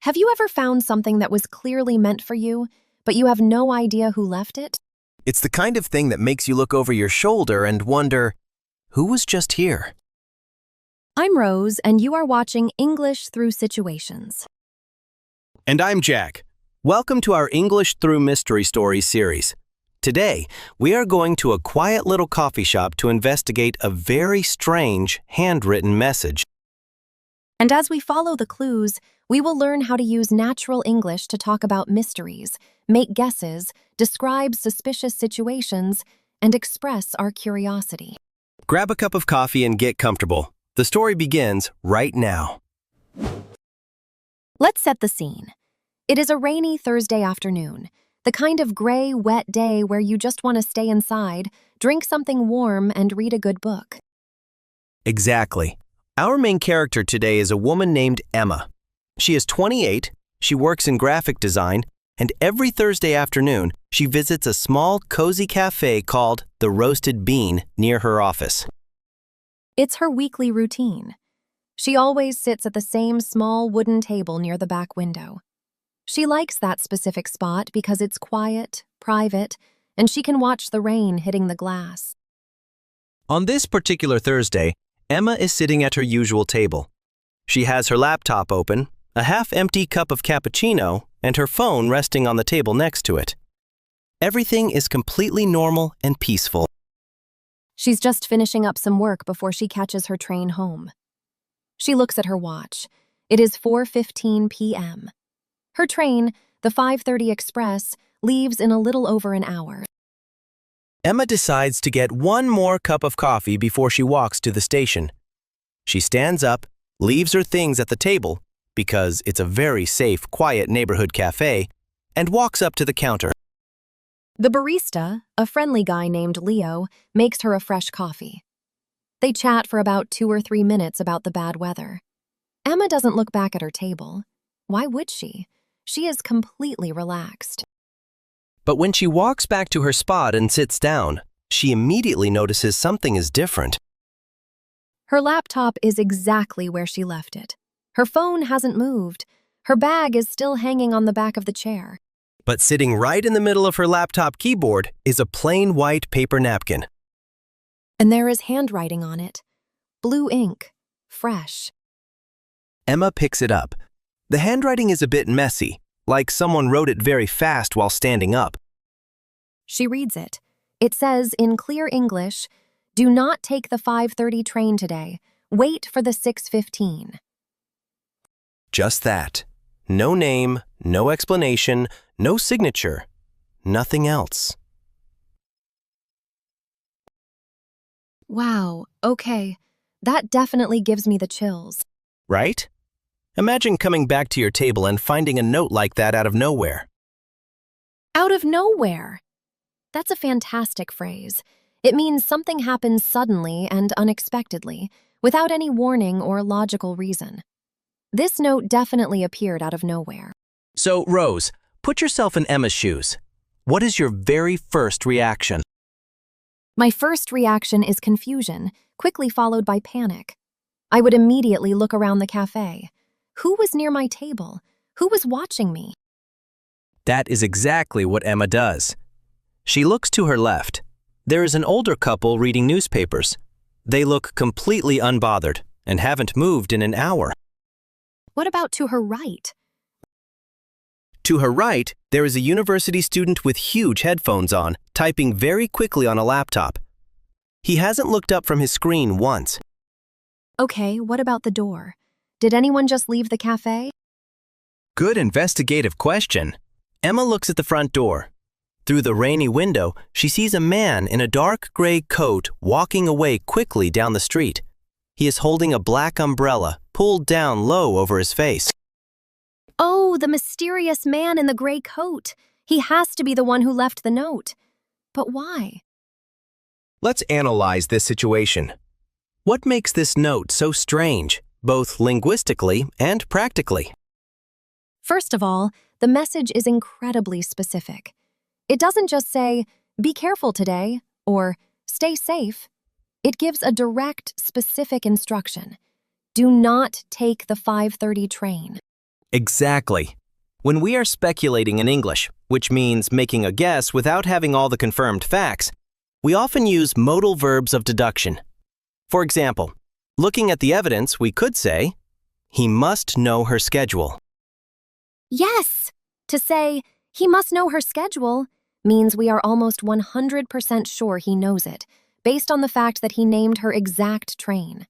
Have you ever found something that was clearly meant for you, but you have no idea who left it? It's the kind of thing that makes you look over your shoulder and wonder, who was just here? I'm Rose, and you are watching English Through Situations. And I'm Jack. Welcome to our English Through Mystery Stories series. Today, we are going to a quiet little coffee shop to investigate a very strange handwritten message. And as we follow the clues, we will learn how to use natural English to talk about mysteries, make guesses, describe suspicious situations, and express our curiosity. Grab a cup of coffee and get comfortable. The story begins right now. Let's set the scene. It is a rainy Thursday afternoon, the kind of gray, wet day where you just want to stay inside, drink something warm, and read a good book. Exactly. Our main character today is a woman named Emma. She is 28, she works in graphic design, and every Thursday afternoon, she visits a small, cozy cafe called The Roasted Bean near her office. It's her weekly routine. She always sits at the same small wooden table near the back window. She likes that specific spot because it's quiet, private, and she can watch the rain hitting the glass. On this particular Thursday, Emma is sitting at her usual table. She has her laptop open, a half-empty cup of cappuccino, and her phone resting on the table next to it. Everything is completely normal and peaceful. She's just finishing up some work before she catches her train home. She looks at her watch. It is 4:15 p.m. Her train, the 5:30 Express, leaves in a little over an hour. Emma decides to get one more cup of coffee before she walks to the station. She stands up, leaves her things at the table, because it's a very safe, quiet neighborhood cafe, and walks up to the counter. The barista, a friendly guy named Leo, makes her a fresh coffee. They chat for about 2 or 3 minutes about the bad weather. Emma doesn't look back at her table. Why would she? She is completely relaxed. But when she walks back to her spot and sits down, she immediately notices something is different. Her laptop is exactly where she left it. Her phone hasn't moved. Her bag is still hanging on the back of the chair. But sitting right in the middle of her laptop keyboard is a plain white paper napkin. And there is handwriting on it. Blue ink. Fresh. Emma picks it up. The handwriting is a bit messy, like someone wrote it very fast while standing up. She reads it. It says in clear English, "Do not take the 5:30 train today. Wait for the 6:15. Just that. No name, no explanation, no signature, nothing else. Wow, okay. That definitely gives me the chills. Right? Imagine coming back to your table and finding a note like that out of nowhere. Out of nowhere. That's a fantastic phrase. It means something happens suddenly and unexpectedly, without any warning or logical reason. This note definitely appeared out of nowhere. So, Rose, put yourself in Emma's shoes. What is your very first reaction? My first reaction is confusion, quickly followed by panic. I would immediately look around the cafe. Who was near my table? Who was watching me? That is exactly what Emma does. She looks to her left. There is an older couple reading newspapers. They look completely unbothered and haven't moved in an hour. What about to her right? To her right, there is a university student with huge headphones on, typing very quickly on a laptop. He hasn't looked up from his screen once. Okay, what about the door? Did anyone just leave the cafe? Good investigative question. Emma looks at the front door. Through the rainy window, she sees a man in a dark gray coat walking away quickly down the street. He is holding a black umbrella pulled down low over his face. Oh, the mysterious man in the gray coat. He has to be the one who left the note. But why? Let's analyze this situation. What makes this note so strange, both linguistically and practically? First of all, the message is incredibly specific. It doesn't just say, "Be careful today," or "Stay safe." It gives a direct, specific instruction. Do not take the 5:30 train. Exactly. When we are speculating in English, which means making a guess without having all the confirmed facts, we often use modal verbs of deduction. For example, looking at the evidence, we could say, he must know her schedule. Yes! To say, he must know her schedule, means we are almost 100% sure he knows it, based on the fact that he named her exact train.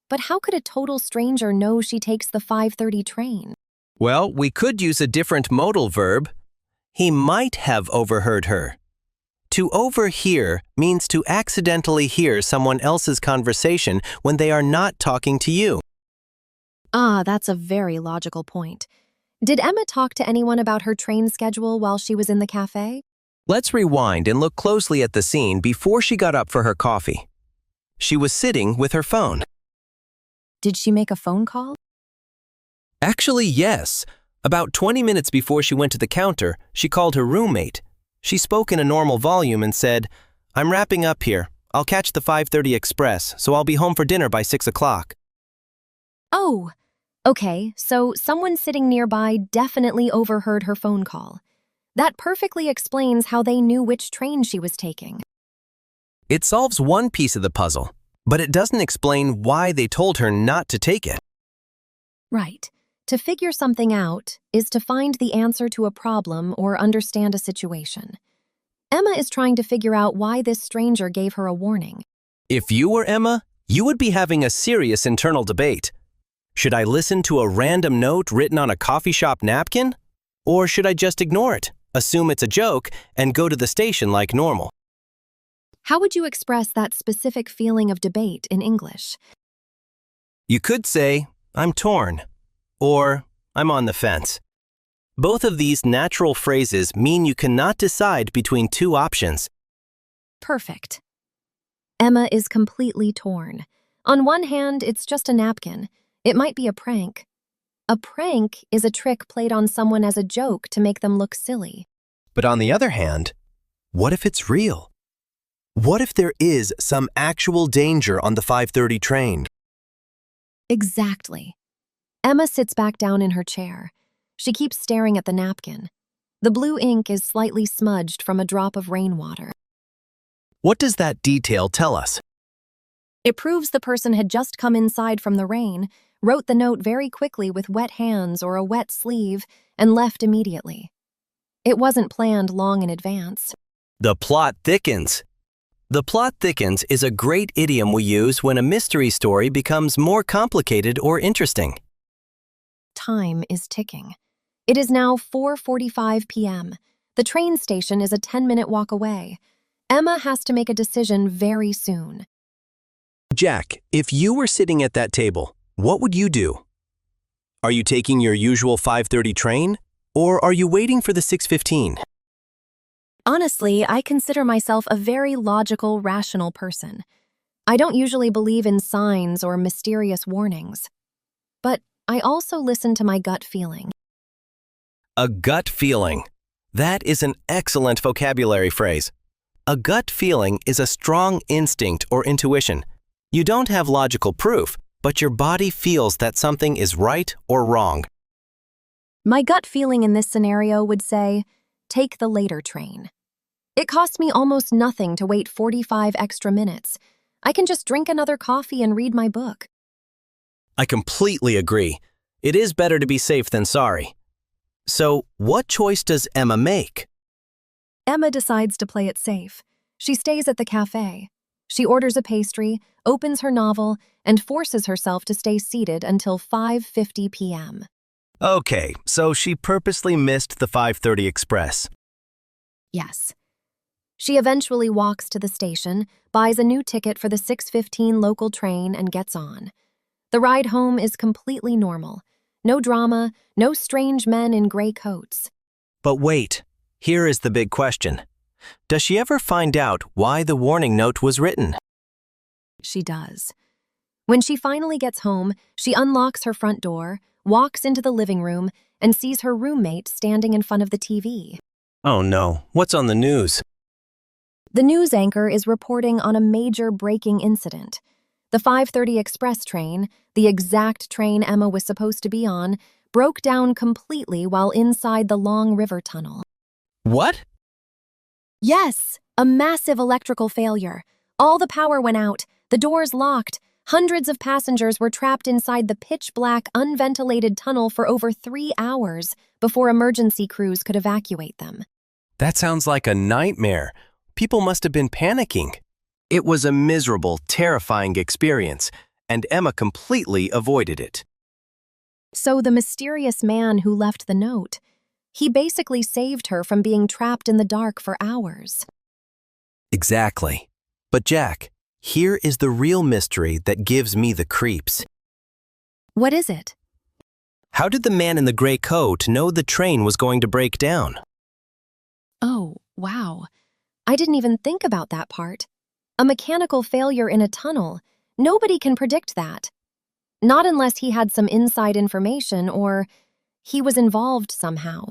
But how could a total stranger know she takes the 5:30 train? Well, we could use a different modal verb. He might have overheard her. To overhear means to accidentally hear someone else's conversation when they are not talking to you. Ah, that's a very logical point. Did Emma talk to anyone about her train schedule while she was in the cafe? Let's rewind and look closely at the scene before she got up for her coffee. She was sitting with her phone. Did she make a phone call? Actually, yes. About 20 minutes before she went to the counter, she called her roommate. She spoke in a normal volume and said, "I'm wrapping up here. I'll catch the 5:30 express, so I'll be home for dinner by 6 o'clock. Oh, okay, so someone sitting nearby definitely overheard her phone call. That perfectly explains how they knew which train she was taking. It solves one piece of the puzzle, but it doesn't explain why they told her not to take it. Right. To figure something out is to find the answer to a problem or understand a situation. Emma is trying to figure out why this stranger gave her a warning. If you were Emma, you would be having a serious internal debate. Should I listen to a random note written on a coffee shop napkin? Or should I just ignore it, assume it's a joke, and go to the station like normal? How would you express that specific feeling of debate in English? You could say, "I'm torn," or "I'm on the fence." Both of these natural phrases mean you cannot decide between two options. Perfect. Emma is completely torn. On one hand, it's just a napkin. It might be a prank. A prank is a trick played on someone as a joke to make them look silly. But on the other hand, what if it's real? What if there is some actual danger on the 5:30 train? Exactly. Emma sits back down in her chair. She keeps staring at the napkin. The blue ink is slightly smudged from a drop of rainwater. What does that detail tell us? It proves the person had just come inside from the rain, wrote the note very quickly with wet hands or a wet sleeve, and left immediately. It wasn't planned long in advance. The plot thickens. The plot thickens is a great idiom we use when a mystery story becomes more complicated or interesting. Time is ticking. It is now 4:45 p.m. The train station is a 10-minute walk away. Emma has to make a decision very soon. Jack, if you were sitting at that table, what would you do? Are you taking your usual 5:30 train, or are you waiting for the 6:15? Honestly, I consider myself a very logical, rational person. I don't usually believe in signs or mysterious warnings. But I also listen to my gut feeling. A gut feeling. That is an excellent vocabulary phrase. A gut feeling is a strong instinct or intuition. You don't have logical proof, but your body feels that something is right or wrong. My gut feeling in this scenario would say, take the later train. It costs me almost nothing to wait 45 extra minutes. I can just drink another coffee and read my book. I completely agree. It is better to be safe than sorry. So, what choice does Emma make? Emma decides to play it safe. She stays at the cafe. She orders a pastry, opens her novel, and forces herself to stay seated until 5:50 p.m. Okay, so she purposely missed the 5:30 express. Yes. She eventually walks to the station, buys a new ticket for the 6:15 local train, and gets on. The ride home is completely normal. No drama, no strange men in gray coats. But wait, here is the big question. Does she ever find out why the warning note was written? She does. When she finally gets home, she unlocks her front door, walks into the living room, and sees her roommate standing in front of the TV. Oh no, what's on the news? The news anchor is reporting on a major breaking incident. The 5:30 express train, the exact train Emma was supposed to be on, broke down completely while inside the long river tunnel. What? Yes, a massive electrical failure. All the power went out, the doors locked. Hundreds of passengers were trapped inside the pitch-black, unventilated tunnel for over 3 hours before emergency crews could evacuate them. That sounds like a nightmare. People must have been panicking. It was a miserable, terrifying experience, and Emma completely avoided it. So the mysterious man who left the note, he basically saved her from being trapped in the dark for hours. Exactly. But Jack, here is the real mystery that gives me the creeps. What is it? How did the man in the gray coat know the train was going to break down? Oh, wow. I didn't even think about that part. A mechanical failure in a tunnel. Nobody can predict that. Not unless he had some inside information or he was involved somehow.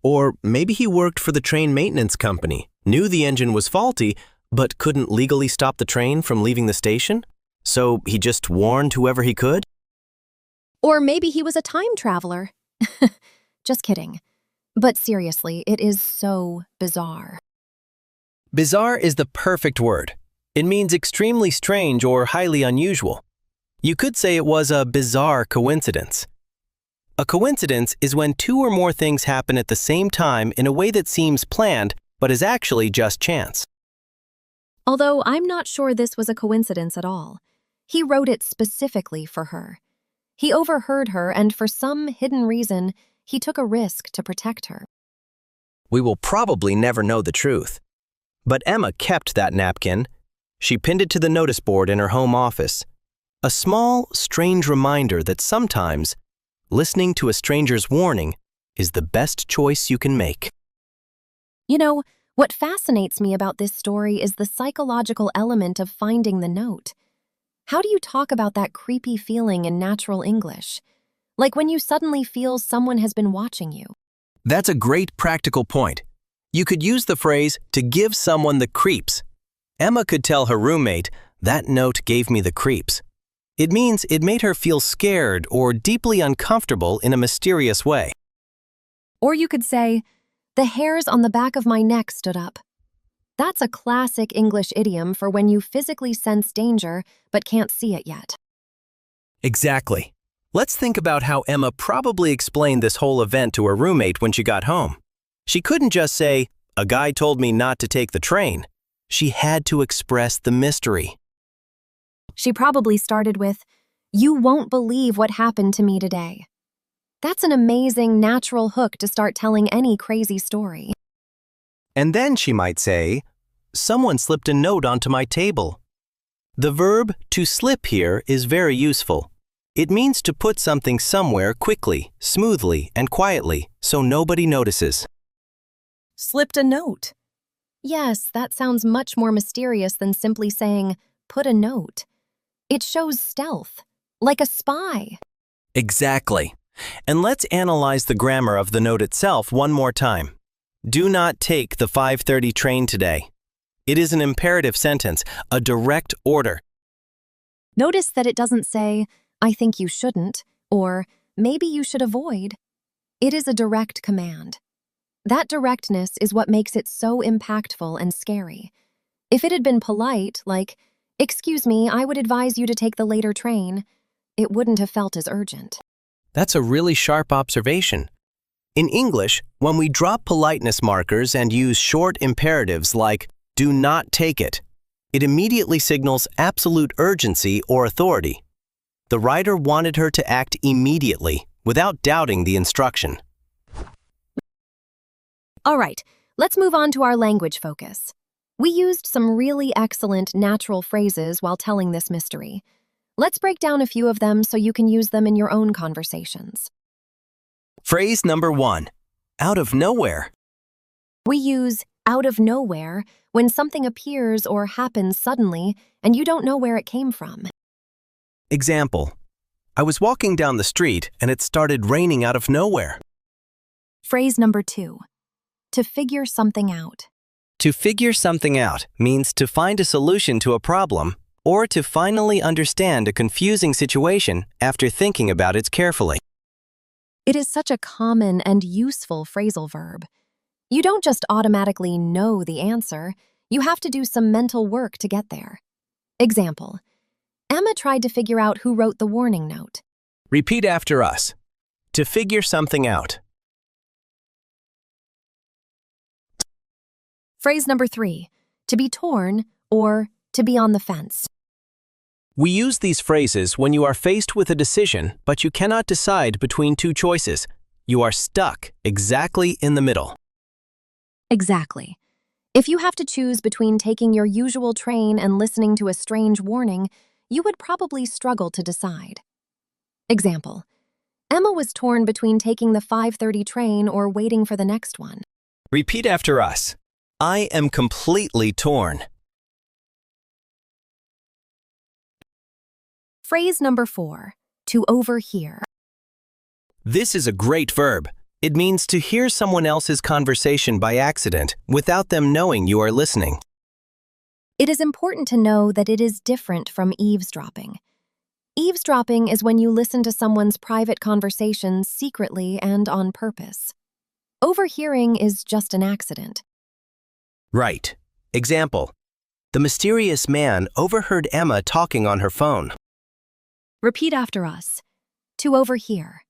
Or maybe he worked for the train maintenance company, knew the engine was faulty, but couldn't legally stop the train from leaving the station? So he just warned whoever he could? Or maybe he was a time traveler. Just kidding. But seriously, it is so bizarre. Bizarre is the perfect word. It means extremely strange or highly unusual. You could say it was a bizarre coincidence. A coincidence is when two or more things happen at the same time in a way that seems planned, but is actually just chance. Although I'm not sure this was a coincidence at all. He wrote it specifically for her. He overheard her, and for some hidden reason, he took a risk to protect her. We will probably never know the truth. But Emma kept that napkin. She pinned it to the notice board in her home office. A small, strange reminder that sometimes listening to a stranger's warning is the best choice you can make. You know, what fascinates me about this story is the psychological element of finding the note. How do you talk about that creepy feeling in natural English? Like when you suddenly feel someone has been watching you. That's a great practical point. You could use the phrase to give someone the creeps. Emma could tell her roommate, "That note gave me the creeps." It means it made her feel scared or deeply uncomfortable in a mysterious way. Or you could say, "The hairs on the back of my neck stood up." That's a classic English idiom for when you physically sense danger but can't see it yet. Exactly. Let's think about how Emma probably explained this whole event to her roommate when she got home. She couldn't just say, "A guy told me not to take the train." She had to express the mystery. She probably started with, "You won't believe what happened to me today." That's an amazing natural hook to start telling any crazy story. And then she might say, "Someone slipped a note onto my table." The verb to slip here is very useful. It means to put something somewhere quickly, smoothly, and quietly so nobody notices. Slipped a note. Yes, that sounds much more mysterious than simply saying, "put a note." It shows stealth, like a spy. Exactly. And let's analyze the grammar of the note itself one more time. Do not take the 5:30 train today. It is an imperative sentence, a direct order. Notice that it doesn't say, "I think you shouldn't," or "maybe you should avoid." It is a direct command. That directness is what makes it so impactful and scary. If it had been polite, like, "Excuse me, I would advise you to take the later train," it wouldn't have felt as urgent. That's a really sharp observation. In English, when we drop politeness markers and use short imperatives like, "do not take it," it immediately signals absolute urgency or authority. The writer wanted her to act immediately, without doubting the instruction. All right, let's move on to our language focus. We used some really excellent natural phrases while telling this mystery. Let's break down a few of them so you can use them in your own conversations. Phrase number 1, out of nowhere. We use out of nowhere when something appears or happens suddenly and you don't know where it came from. Example, I was walking down the street and it started raining out of nowhere. Phrase number 2, to figure something out. To figure something out means to find a solution to a problem or to finally understand a confusing situation after thinking about it carefully. It is such a common and useful phrasal verb. You don't just automatically know the answer, you have to do some mental work to get there. Example: Emma tried to figure out who wrote the warning note. Repeat after us. To figure something out. Phrase number 3, to be torn or to be on the fence. We use these phrases when you are faced with a decision, but you cannot decide between two choices. You are stuck exactly in the middle. Exactly. If you have to choose between taking your usual train and listening to a strange warning, you would probably struggle to decide. Example: Emma was torn between taking the 5:30 train or waiting for the next one. Repeat after us. I am completely torn. Phrase number 4, to overhear. This is a great verb. It means to hear someone else's conversation by accident without them knowing you are listening. It is important to know that it is different from eavesdropping. Eavesdropping is when you listen to someone's private conversations secretly and on purpose. Overhearing is just an accident. Right. Example: the mysterious man overheard Emma talking on her phone. Repeat after us. To overhear.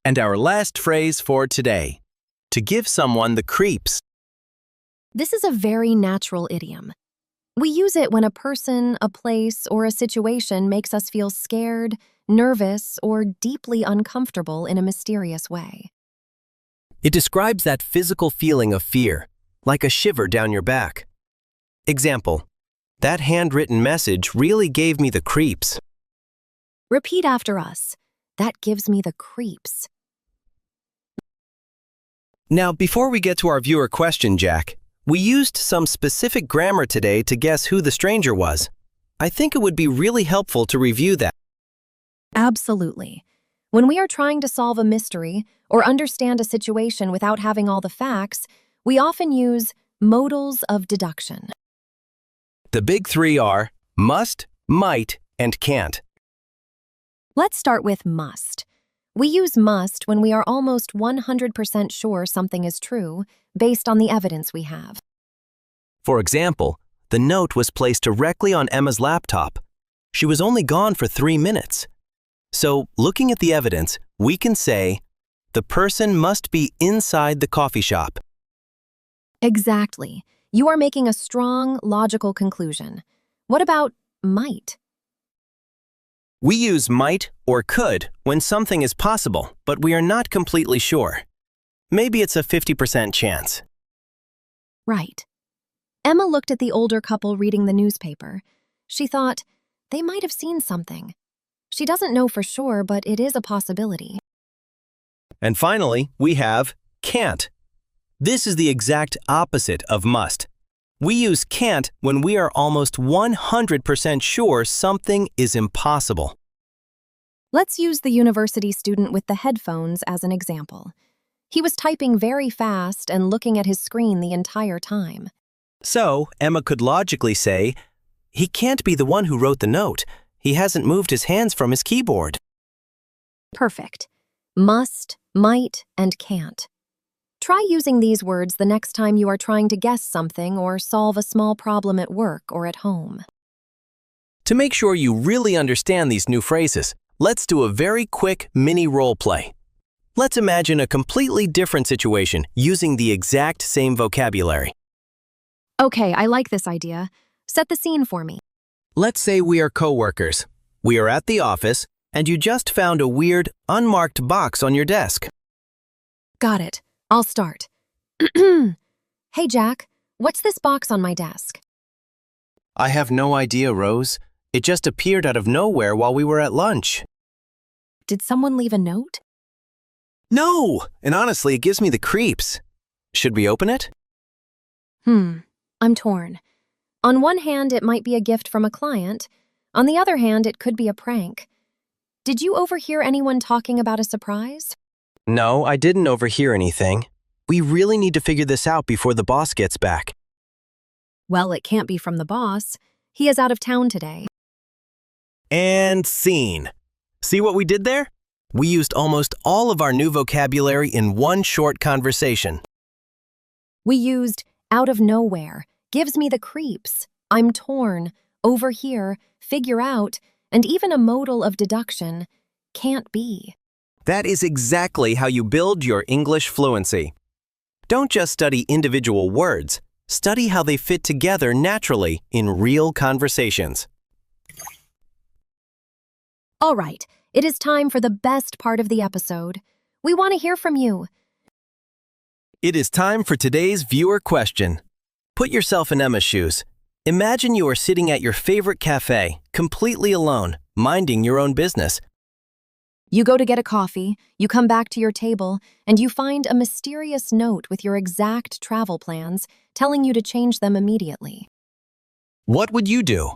And our last phrase for today: to give someone the creeps. This is a very natural idiom. We use it when a person, a place, or a situation makes us feel scared, nervous, or deeply uncomfortable in a mysterious way. It describes that physical feeling of fear, like a shiver down your back. Example: that handwritten message really gave me the creeps. Repeat after us. That gives me the creeps. Now, before we get to our viewer question, Jack, we used some specific grammar today to guess who the stranger was. I think it would be really helpful to review that. Absolutely. When we are trying to solve a mystery or understand a situation without having all the facts, we often use modals of deduction. The big three are must, might, and can't. Let's start with must. We use must when we are almost 100% sure something is true based on the evidence we have. For example, the note was placed directly on Emma's laptop. She was only gone for 3 minutes. So, looking at the evidence, we can say, the person must be inside the coffee shop. Exactly. You are making a strong, logical conclusion. What about might? We use might or could when something is possible, but we are not completely sure. Maybe it's a 50% chance. Right. Emma looked at the older couple reading the newspaper. She thought, they might have seen something. She doesn't know for sure, but it is a possibility. And finally, we have can't. This is the exact opposite of must. We use can't when we are almost 100% sure something is impossible. Let's use the university student with the headphones as an example. He was typing very fast and looking at his screen the entire time. So, Emma could logically say, he can't be the one who wrote the note. He hasn't moved his hands from his keyboard. Perfect. Must, might, and can't. Try using these words the next time you are trying to guess something or solve a small problem at work or at home. To make sure you really understand these new phrases, let's do a very quick mini role play. Let's imagine a completely different situation using the exact same vocabulary. Okay, I like this idea. Set the scene for me. Let's say we are coworkers. We are at the office, and you just found a weird, unmarked box on your desk. Got it. I'll start. Hey, Jack, what's this box on my desk? I have no idea, Rose. It just appeared out of nowhere while we were at lunch. Did someone leave a note? No! And honestly, it gives me the creeps. Should we open it? I'm torn. On one hand, it might be a gift from a client. On the other hand, it could be a prank. Did you overhear anyone talking about a surprise? No, I didn't overhear anything. We really need to figure this out before the boss gets back. Well, it can't be from the boss. He is out of town today. And scene. See what we did there? We used almost all of our new vocabulary in one short conversation. We used out of nowhere, gives me the creeps, I'm torn, over here, figure out, and even a modal of deduction, can't be. That is exactly how you build your English fluency. Don't just study individual words, study how they fit together naturally in real conversations. All right, it is time for the best part of the episode. We want to hear from you. It is time for today's viewer question. Put yourself in Emma's shoes. Imagine you are sitting at your favorite cafe, completely alone, minding your own business. You go to get a coffee, you come back to your table, and you find a mysterious note with your exact travel plans telling you to change them immediately. What would you do?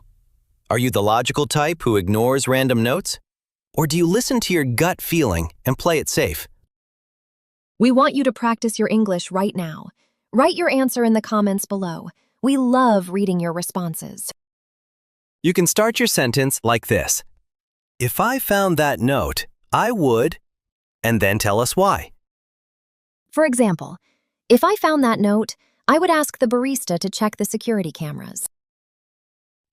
Are you the logical type who ignores random notes? Or do you listen to your gut feeling and play it safe? We want you to practice your English right now. Write your answer in the comments below. We love reading your responses. You can start your sentence like this. If I found that note, I would, and then tell us why. For example, if I found that note, I would ask the barista to check the security cameras.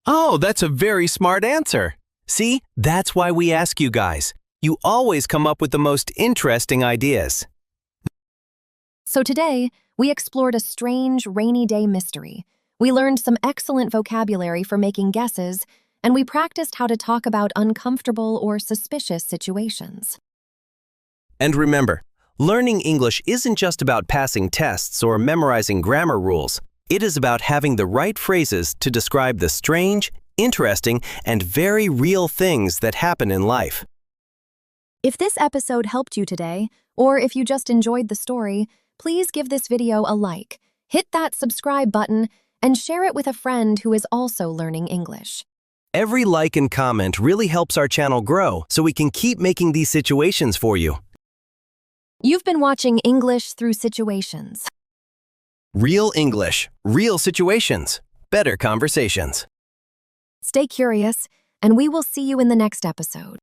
Oh, that's a very smart answer. See, that's why we ask you guys. You always come up with the most interesting ideas. So today, we explored a strange rainy day mystery. We learned some excellent vocabulary for making guesses, and we practiced how to talk about uncomfortable or suspicious situations. And remember, learning English isn't just about passing tests or memorizing grammar rules. It is about having the right phrases to describe the strange, interesting, and very real things that happen in life. If this episode helped you today, or if you just enjoyed the story, please give this video a like, hit that subscribe button, and share it with a friend who is also learning English. Every like and comment really helps our channel grow so we can keep making these situations for you. You've been watching English Through Situations. Real English, real situations, better conversations. Stay curious, and we will see you in the next episode.